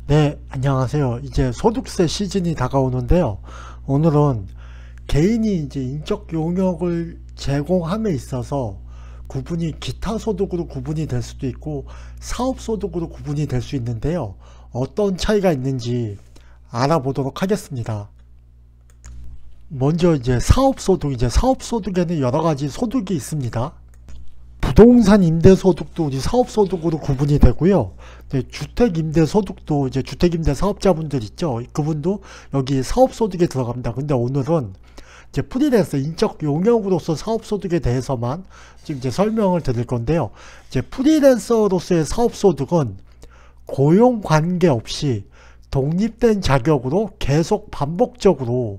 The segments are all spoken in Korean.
네, 안녕하세요. 이제 소득세 시즌이 다가오는데요. 오늘은 개인이 이제 인적 용역을 제공함에 있어서 구분이 기타 소득으로 구분이 될 수도 있고 사업 소득으로 구분이 될 수 있는데요. 어떤 차이가 있는지 알아보도록 하겠습니다. 먼저 이제 사업 소득, 이제 사업 소득에는 여러 가지 소득이 있습니다. 부동산 임대소득도 우리 사업소득으로 구분이 되고요. 네, 주택임대소득도 이제 주택임대 사업자분들 있죠. 그분도 여기 사업소득에 들어갑니다. 근데 오늘은 이제 프리랜서 인적 용역으로서 사업소득에 대해서만 지금 이제 설명을 드릴 건데요. 이제 프리랜서로서의 사업소득은 고용 관계 없이 독립된 자격으로 계속 반복적으로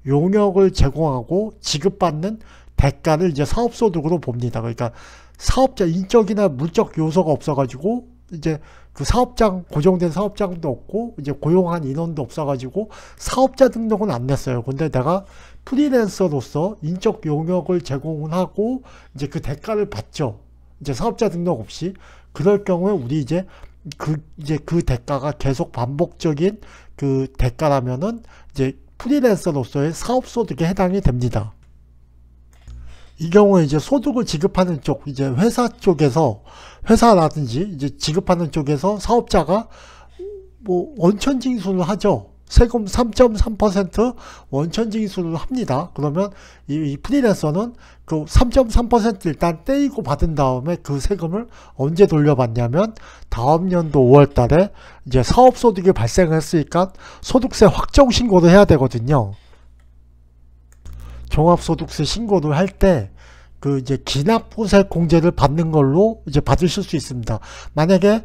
용역을 제공하고 지급받는 대가를 이제 사업소득으로 봅니다. 그러니까 사업자 인적이나 물적 요소가 없어가지고 이제 그 사업장 고정된 사업장도 없고 이제 고용한 인원도 없어가지고 사업자 등록은 안 냈어요. 근데 내가 프리랜서로서 인적 용역을 제공하고 이제 그 대가를 받죠. 이제 사업자 등록 없이. 그럴 경우에 우리 이제 그 대가가 계속 반복적인 그 대가라면은 이제 프리랜서로서의 사업소득에 해당이 됩니다. 이 경우에 이제 소득을 지급하는 쪽, 이제 회사 쪽에서, 회사라든지 이제 지급하는 쪽에서 사업자가 뭐 원천징수를 하죠. 세금 3.3% 원천징수를 합니다. 그러면 이 프리랜서는 그 3.3% 일단 떼이고 받은 다음에 그 세금을 언제 돌려받냐면 다음 연도 5월 달에 이제 사업소득이 발생했으니까 소득세 확정 신고를 해야 되거든요. 종합소득세 신고를 할 때 그 이제 기납부세 공제를 받는 걸로 이제 받으실 수 있습니다. 만약에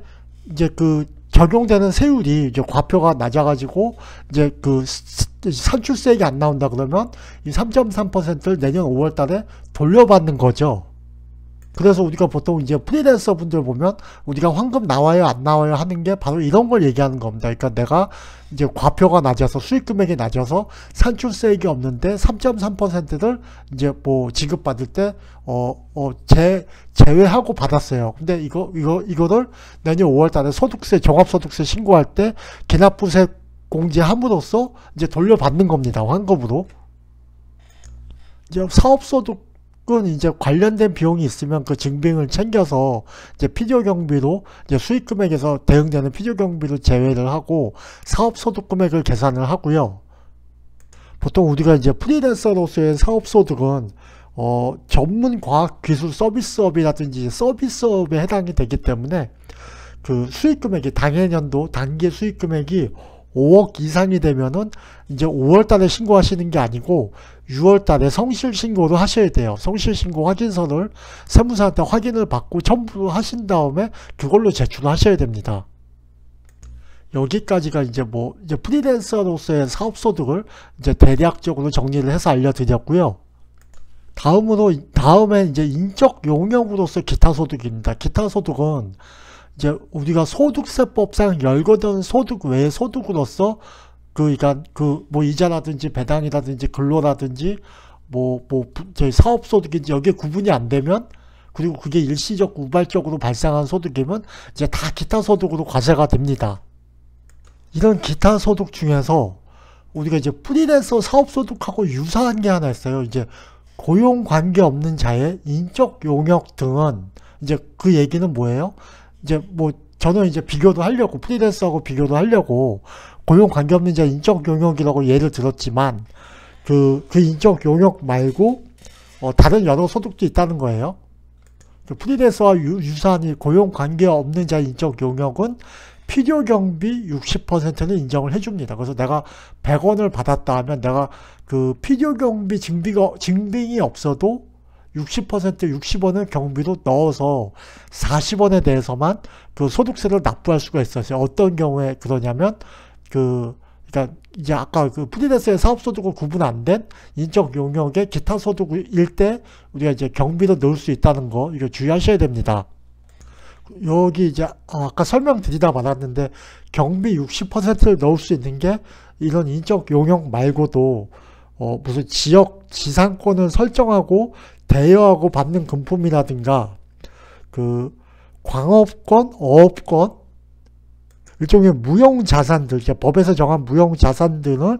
이제 그 적용되는 세율이 이제 과표가 낮아가지고 이제 그 산출세액이 안 나온다 그러면 이 3.3%를 내년 5월 달에 돌려받는 거죠. 그래서 우리가 보통 이제 프리랜서 분들 보면 우리가 황금 나와요 안 나와요 하는 게 바로 이런 걸 얘기하는 겁니다. 그러니까 내가 이제 과표가 낮아서 수익 금액이 낮아서 산출세액이 없는데 3.3%를 이제 뭐 지급받을 때 제외하고 받았어요. 근데 이거를 내년 5월 달에 소득세 종합소득세 신고할 때 기납부세 공제함으로써 이제 돌려받는 겁니다. 환급으로. 이제 사업소득 은 이제 관련된 비용이 있으면 그 증빙을 챙겨서 이제 필요 경비로 이제 수익 금액에서 대응되는 필요 경비로 제외를 하고 사업 소득 금액을 계산을 하고요. 보통 우리가 이제 프리랜서로서의 사업 소득은 전문 과학 기술 서비스업이라든지 서비스업에 해당이 되기 때문에 그 수익 금액이 당해년도 단기 수익 금액이 5억 이상이 되면은 이제 5월 달에 신고하시는 게 아니고 6월 달에 성실 신고를 하셔야 돼요. 성실 신고 확인서를 세무사한테 확인을 받고 첨부를 하신 다음에 그걸로 제출하셔야 됩니다. 여기까지가 이제 이제 프리랜서로서의 사업소득을 이제 대략적으로 정리를 해서 알려드렸고요. 다음에 이제 인적 용역으로서 기타 소득입니다. 기타 소득은 이제 우리가 소득세법상 열거된 소득 외의 소득으로서 그러니까 뭐 이자라든지 배당이라든지 근로라든지 저희 사업소득인지 여기에 구분이 안 되면 그리고 그게 일시적 우발적으로 발생한 소득이면 이제 다 기타 소득으로 과세가 됩니다. 이런 기타 소득 중에서 우리가 이제 프리랜서 사업소득하고 유사한 게 하나 있어요. 이제 고용 관계 없는 자의 인적 용역 등은 이제 그 얘기는 뭐예요? 이제 저는 이제 비교도 하려고 프리랜서하고 비교도 하려고 고용 관계없는 자 인적 용역이라고 예를 들었지만 그 인적 용역 말고 다른 여러 소득도 있다는 거예요. 프리랜서와 유사한 이 고용 관계없는 자 인적 용역은 필요 경비 60%는 인정을 해줍니다. 그래서 내가 100원을 받았다 하면 내가 그 필요 경비 증빙이 없어도 60% 60원을 경비로 넣어서 40원에 대해서만 그 소득세를 납부할 수가 있어요. 어떤 경우에 그러냐면 그러니까 이제 아까 그 프리랜서의 사업소득을 구분 안 된 인적 용역의 기타 소득일 때 우리가 이제 경비로 넣을 수 있다는 거 이거 주의하셔야 됩니다. 여기 이제 아까 설명드리다 말았는데 경비 60%를 넣을 수 있는 게 이런 인적 용역 말고도 무슨 지역 지상권을 설정하고 대여하고 받는 금품이라든가 그 광업권, 어업권 일종의 무형 자산들, 이제 법에서 정한 무형 자산들을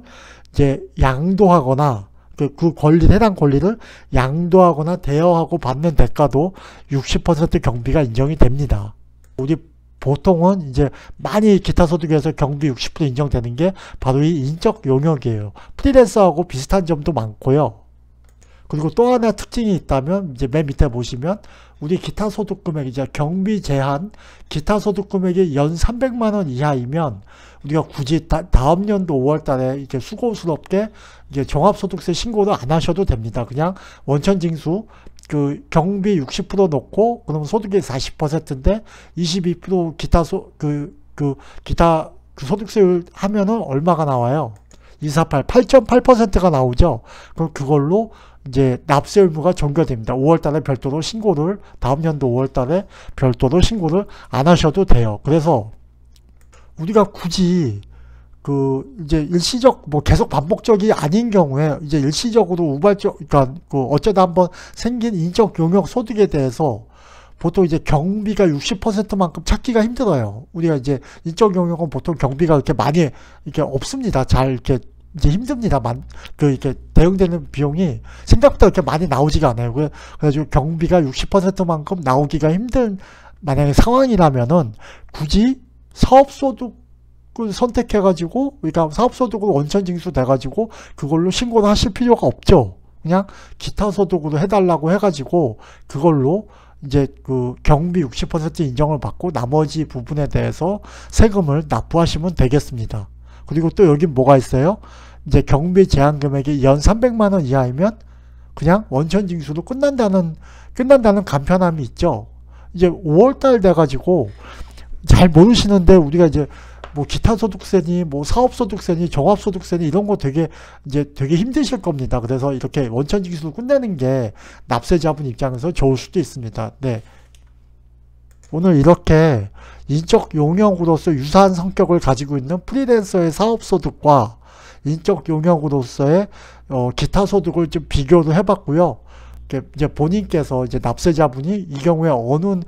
이제 양도하거나 그 권리, 해당 권리를 양도하거나 대여하고 받는 대가도 60% 경비가 인정이 됩니다. 우리 보통은 이제 많이 기타 소득에서 경비 60% 인정되는 게 바로 이 인적 용역이에요. 프리랜서하고 비슷한 점도 많고요. 그리고 또 하나 특징이 있다면 이제 맨 밑에 보시면 우리 기타 소득 금액, 이제 경비 제한 기타 소득 금액이 연 300만 원 이하이면 우리가 굳이 다음 연도 5월 달에 이렇게 수고스럽게 이제 종합소득세 신고를 안 하셔도 됩니다. 그냥 원천징수 그 경비 60% 놓고 그럼 소득이 40%인데 22% 기타 기타 소득세율 하면은 얼마가 나와요? 248, 8.8%가 나오죠. 그럼 그걸로 이제 납세 의무가 종결됩니다. 5월달에 별도로 신고를, 다음 연도 5월달에 별도로 신고를 안 하셔도 돼요. 그래서 우리가 굳이 이제 일시적, 계속 반복적이 아닌 경우에 이제 일시적으로 우발적, 그러니까 어쩌다 한번 생긴 인적 용역 소득에 대해서 보통 이제 경비가 60%만큼 찾기가 힘들어요. 우리가 이제 인적 용역은 보통 경비가 그렇게 많이 이렇게 없습니다. 잘 이렇게 이제 힘듭니다. 이렇게 대응되는 비용이 생각보다 그렇게 많이 나오지가 않아요. 그래가지고 경비가 60%만큼 나오기가 힘든 만약에 상황이라면은 굳이 사업소득을 선택해가지고, 그러니까 사업소득으로 원천징수 돼가지고 그걸로 신고를 하실 필요가 없죠. 그냥 기타 소득으로 해달라고 해가지고 그걸로 이제 경비 60% 인정을 받고 나머지 부분에 대해서 세금을 납부하시면 되겠습니다. 그리고 또 여기 뭐가 있어요? 이제 경비 제한 금액이 연 300만 원 이하이면 그냥 원천징수로 끝난다는 간편함이 있죠. 이제 5월달 돼가지고 잘 모르시는데 우리가 이제 기타 소득세니 사업 소득세니 종합 소득세니 이런 거 되게 힘드실 겁니다. 그래서 이렇게 원천징수로 끝내는 게 납세자분 입장에서 좋을 수도 있습니다. 네. 오늘 이렇게 인적 용역으로서 유사한 성격을 가지고 있는 프리랜서의 사업소득과 인적 용역으로서의 기타 소득을 좀 비교를 해봤고요. 이제 본인께서 이제 납세자분이 이 경우에 어느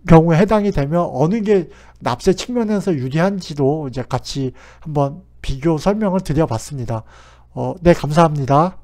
경우에 해당이 되면 어느 게 납세 측면에서 유리한지도 이제 같이 한번 비교 설명을 드려봤습니다. 네, 감사합니다.